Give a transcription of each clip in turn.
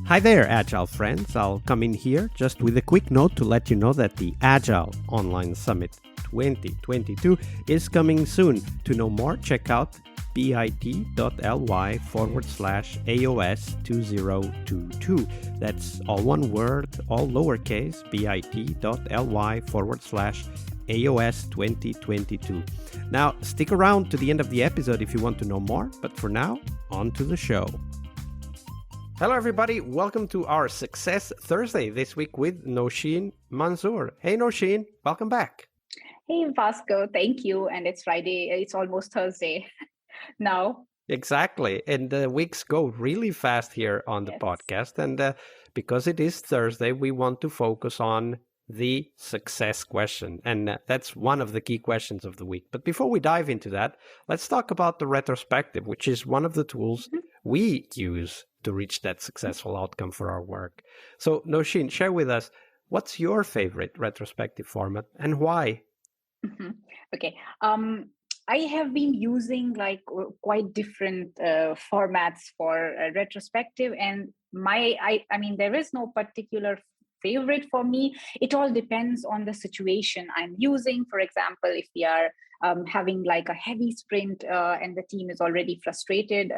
Hi there, Agile friends. I'll come in here just with a quick note to let you know that the Agile Online Summit 2022 is coming soon. To know more, check out bit.ly/AOS2022. That's all one word, all lowercase, bit.ly/AOS2022. Now, stick around to the end of the episode if you want to know more, but for now, on to the show. Hello, everybody. Welcome to our Success Thursday this week with Nousheen Manzoor. Hey, Nousheen. Welcome back. Hey, Vasco. Thank you. And it's Friday. It's almost Thursday now. Exactly. And the weeks go really fast here on the podcast. And because it is Thursday, we want to focus on the success question. And that's one of the key questions of the week. But before we dive into that, let's talk about the retrospective, which is one of the tools we use to reach that successful outcome for our work. So, Nousheen, share with us, what's your favorite retrospective format and why? Okay. I have been using quite different formats for retrospective, and I mean, there is no particular favorite for me. It all depends on the situation I'm using. For example, if we are having like a heavy sprint and the team is already frustrated,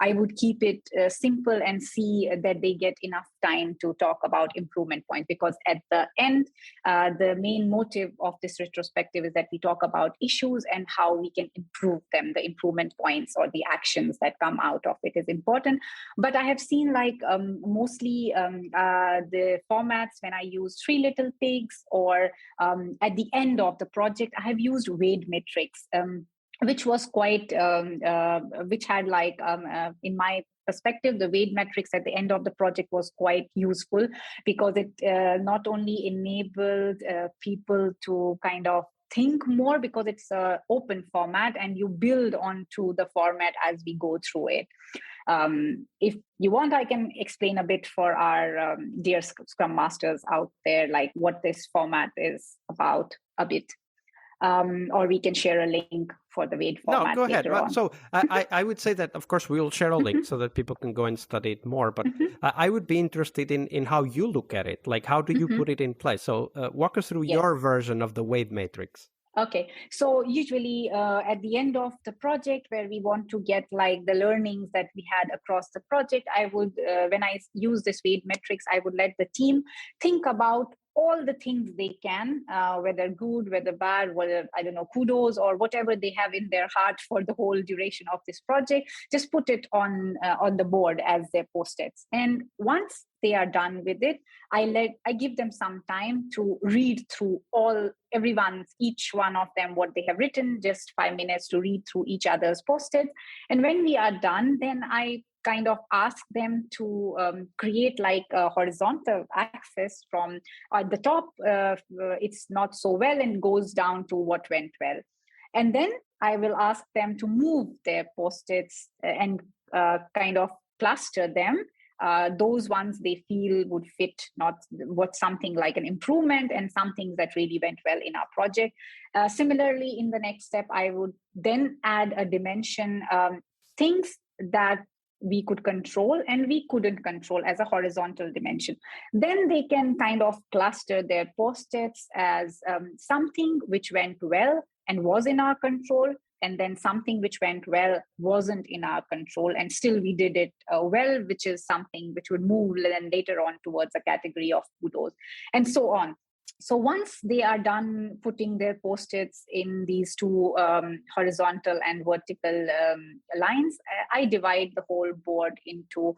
I would keep it simple and see that they get enough time to talk about improvement points, because at the end, the main motive of this retrospective is that we talk about issues and how we can improve them. The improvement points or the actions that come out of it is important. But I have seen mostly the formats when I use Three Little Pigs, or at the end of the project, I have used Wade Matrix, which was quite, which had in my perspective, the Wade Matrix at the end of the project was quite useful, because it not only enabled people to kind of think more, because it's an open format and you build onto the format as we go through it. If you want, I can explain a bit for our dear Scrum Masters out there, like what this format is about a bit. Or we can share a link for the Wade format. No, go ahead. On. So I would say that, of course, we will share a link so that people can go and study it more. But I would be interested in how you look at it. Like, how do you put it in place? So walk us through your version of the Wade Matrix. Okay, so usually at the end of the project, where we want to get like the learnings that we had across the project, I would, when I use this Wade Matrix, I would let the team think about all the things they can, whether good, whether bad, whether, I don't know, kudos or whatever they have in their heart for the whole duration of this project, just put it on the board as their post-its. And once they are done with it, I give them some time to read through each one of them, what they have written, just 5 minutes to read through each other's post-its. And when we are done, then I kind of ask them to create like a horizontal axis from the top, it's not so well, and goes down to what went well. And then I will ask them to move their post-its and kind of cluster them. Those ones they feel would fit, not what something like an improvement, and some things that really went well in our project. Similarly, in the next step, I would then add a dimension, things that we could control and we couldn't control, as a horizontal dimension. Then they can kind of cluster their post-its as something which went well and was in our control, and then something which went well wasn't in our control, and still we did it well, which is something which would move then later on towards a category of kudos, and so on. So once they are done putting their post-its in these two horizontal and vertical lines, I divide the whole board into,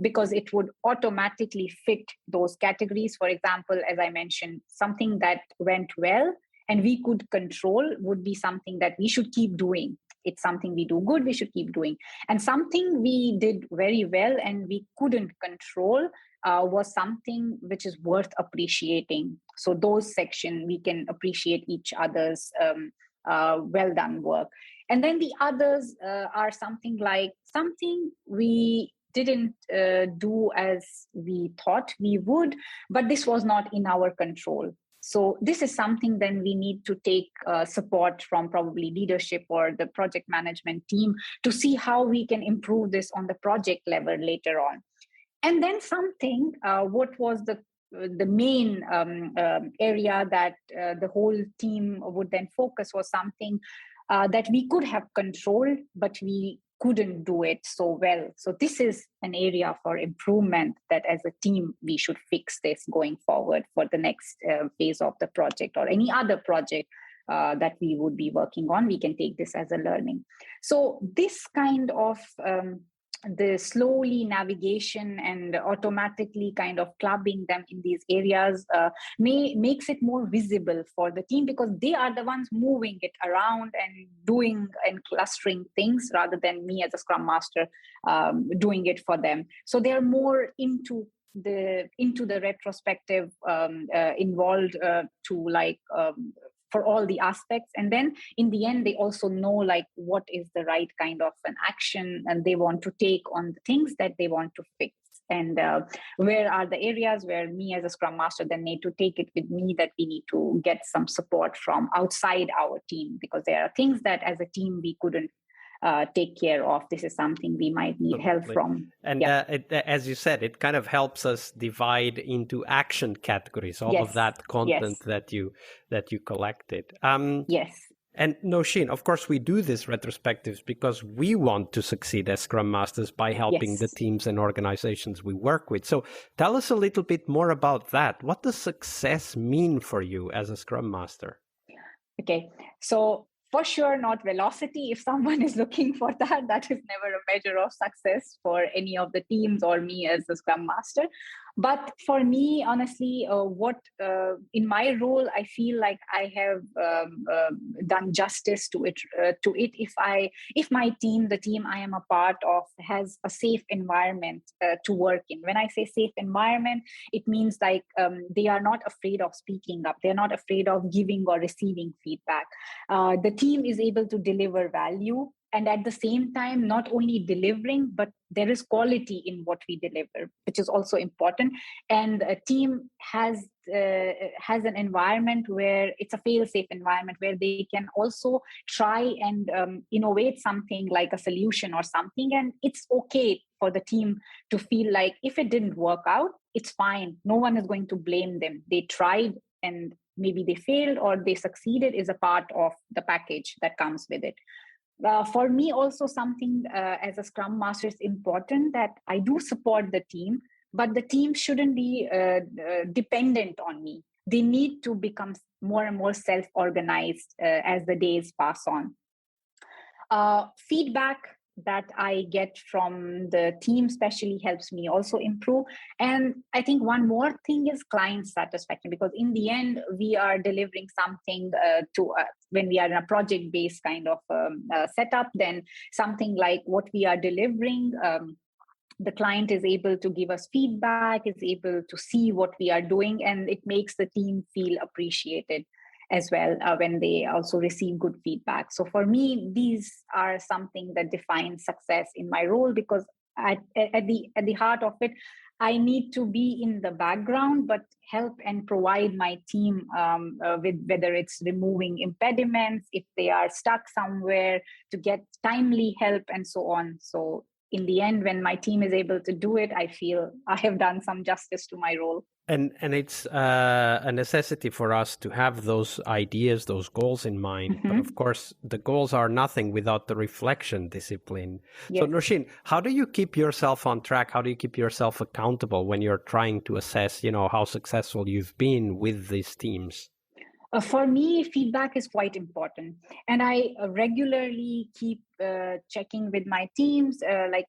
because it would automatically fit those categories. For example, as I mentioned, something that went well and we could control would be something that we should keep doing. It's something we do good, we should keep doing. And something we did very well and we couldn't control was something which is worth appreciating. So those sections, we can appreciate each other's well done work. And then the others are something like something we didn't do as we thought we would, but this was not in our control. So this is something then we need to take support from probably leadership or the project management team to see how we can improve this on the project level later on. And then something, what was the main area that the whole team would then focus was something that we could have controlled, but we couldn't do it so well. So this is an area for improvement that as a team, we should fix this going forward for the next phase of the project or any other project that we would be working on. We can take this as a learning. So this kind of the slowly navigation and automatically kind of clubbing them in these areas makes it more visible for the team, because they are the ones moving it around and doing and clustering things rather than me as a Scrum Master doing it for them. So they're more into the retrospective involved to like for all the aspects. And then in the end, they also know like what is the right kind of an action and they want to take on the things that they want to fix. And where are the areas where me as a Scrum Master then need to take it with me, that we need to get some support from outside our team, because there are things that as a team we couldn't take care of. This is something we might need help from. And as you said, it kind of helps us divide into action categories, all of that content that you collected. Yes. And Nousheen, of course, we do these retrospectives because we want to succeed as Scrum Masters by helping the teams and organizations we work with. So tell us a little bit more about that. What does success mean for you as a Scrum Master? Okay, so for sure, not velocity. If someone is looking for that, that is never a measure of success for any of the teams or me as the Scrum Master. But for me, honestly, what in my role, I feel like I have done justice to it. If my team, the team I am a part of, has a safe environment to work in. When I say safe environment, it means like they are not afraid of speaking up. They're not afraid of giving or receiving feedback. The team is able to deliver value, and at the same time, not only delivering, but there is quality in what we deliver, which is also important. And a team has an environment where it's a fail-safe environment where they can also try and innovate something like a solution or something. And it's okay for the team to feel like if it didn't work out, it's fine. No one is going to blame them. They tried and maybe they failed or they succeeded is a part of the package that comes with it. For me, also something as a Scrum Master is important, that I do support the team, but the team shouldn't be dependent on me. They need to become more and more self-organized as the days pass on. Feedback that I get from the team especially helps me also improve. And I think one more thing is client satisfaction, because in the end, we are delivering something when we are in a project-based kind of setup, then something like what we are delivering, the client is able to give us feedback, is able to see what we are doing, and it makes the team feel appreciated as well when they also receive good feedback. So for me, these are something that defines success in my role, because at the heart of it, I need to be in the background, but help and provide my team with whether it's removing impediments, if they are stuck somewhere, to get timely help and so on. So in the end, when my team is able to do it, I feel I have done some justice to my role. And it's a necessity for us to have those ideas, those goals in mind. Mm-hmm. But of course, the goals are nothing without the reflection discipline. Yes. So Nousheen, how do you keep yourself on track? How do you keep yourself accountable when you're trying to assess, how successful you've been with these teams? For me, feedback is quite important. And I regularly keep checking with my teams, like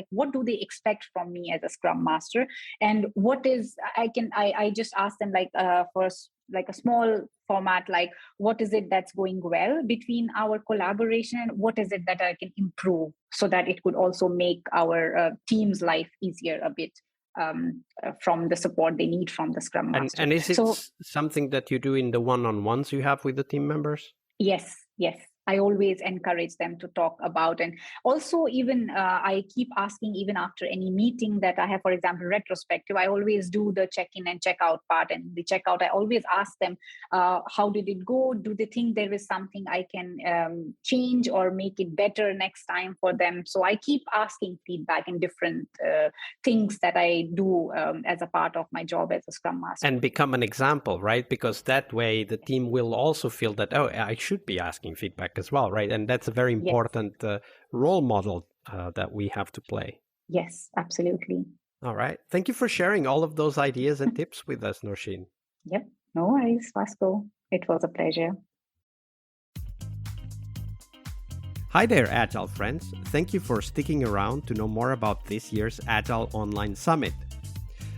what do they expect from me as a Scrum Master? And what is, I just ask them for like a small format, like what is it that's going well between our collaboration and what is it that I can improve so that it could also make our team's life easier a bit. From the support they need from the Scrum Master. And is it something that you do in the one-on-ones you have with the team members? Yes. I always encourage them to talk about. And also, even I keep asking, even after any meeting that I have, for example, retrospective, I always do the check-in and check-out part. And the checkout, I always ask them, how did it go? Do they think there is something I can change or make it better next time for them? So I keep asking feedback in different things that I do as a part of my job as a Scrum Master. And become an example, right? Because that way the team will also feel that, oh, I should be asking feedback as well, right? And that's a very important role model that we have to play. Yes, absolutely. All right. Thank you for sharing all of those ideas and tips with us, Nousheen. Yep. No worries, Vasco. It was a pleasure. Hi there, Agile friends. Thank you for sticking around to know more about this year's Agile Online Summit.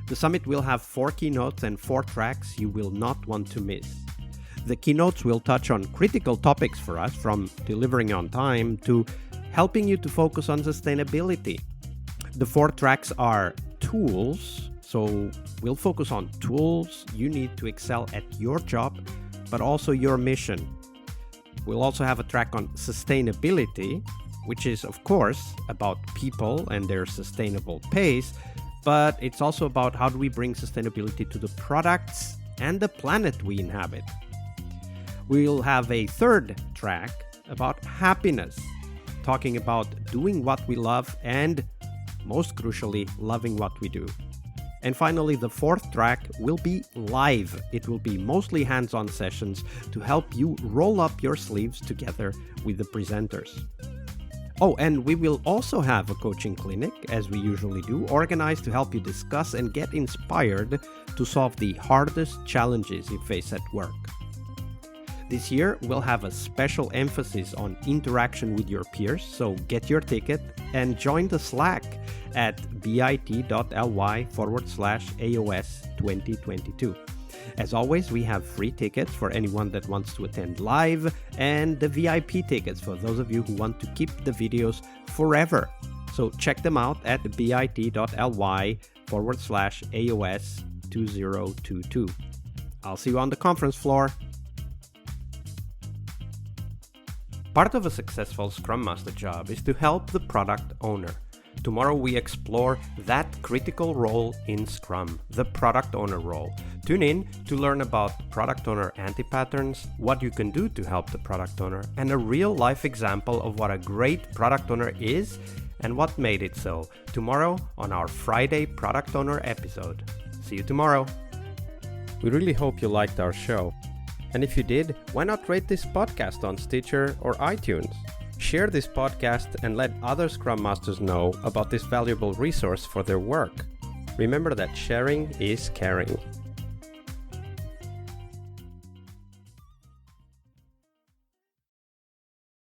The summit will have 4 keynotes and 4 tracks you will not want to miss. The keynotes will touch on critical topics for us, from delivering on time to helping you to focus on sustainability. The 4 tracks are tools, so we'll focus on tools you need to excel at your job, but also your mission. We'll also have a track on sustainability, which is, of course, about people and their sustainable pace, but it's also about how do we bring sustainability to the products and the planet we inhabit. We'll have a 3rd track about happiness, talking about doing what we love and, most crucially, loving what we do. And finally, the 4th track will be live. It will be mostly hands-on sessions to help you roll up your sleeves together with the presenters. Oh, and we will also have a coaching clinic, as we usually do, organized to help you discuss and get inspired to solve the hardest challenges you face at work. This year, we'll have a special emphasis on interaction with your peers, so get your ticket and join the Slack at bit.ly/AOS 2022. As always, we have free tickets for anyone that wants to attend live, and the VIP tickets for those of you who want to keep the videos forever. So check them out at bit.ly/AOS 2022. I'll see you on the conference floor. Part of a successful Scrum Master job is to help the product owner. Tomorrow we explore that critical role in Scrum, the product owner role. Tune in to learn about product owner anti-patterns, what you can do to help the product owner, and a real-life example of what a great product owner is and what made it so. Tomorrow on our Friday Product Owner episode. See you tomorrow. We really hope you liked our show. And if you did, why not rate this podcast on Stitcher or iTunes? Share this podcast and let other Scrum Masters know about this valuable resource for their work. Remember that sharing is caring.